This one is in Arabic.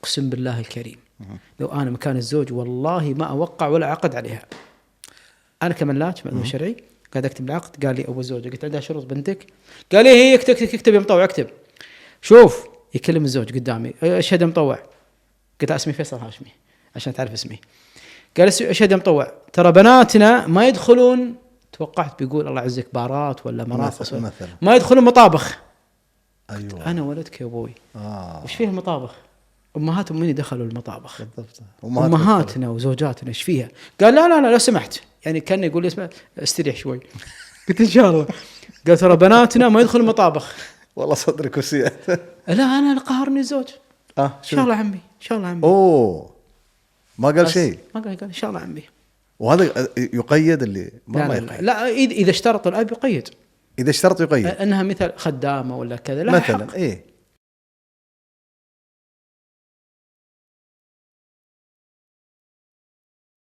أقسم بالله الكريم لو أنا مكان الزوج والله ما أوقع ولا عقد عليها. أنا كملاك مأذون شرعي قاعد أكتب العقد، قال لي أبو الزوجة قلت عندها شروط بنتك؟ قال لي هي اكتب يا مطوع اكتب. شوف يكلم الزوج قدامي أشهد يا مطوع، قلت اسمي فيصل هاشمي عشان تعرف اسمي. قال أشهد يا مطوع ترى بناتنا ما يدخلون، توقعت بيقول الله يعزك بارات ولا مراقص مثلا ما يدخلون مطابخ. أيوة. أنا ولدك يا أبوي وش فيه المطابخ؟ أمهاتهم مني دخلوا المطابخ بالضبط. أمهاتنا وزوجاتنا إيش فيها؟ قال لا لا لا لو سمحت، يعني كان يقول لي اسمع استريح شوي. قلت إن شاء الله. قال ترى بناتنا ما يدخلوا المطابخ. والله صدرك وسيع. لا أنا قهرني الزوج. إن شاء الله عمي، إن شاء الله عمي. أوه ما قال شيء. ما قال إن شاء الله عمي. وهذا يقيد اللي ما يقيد. لا إذا اشترط الأب يقيد. إذا اشترط يقيد أنها مثل خدامة ولا كذا لا مثلا حق. إيه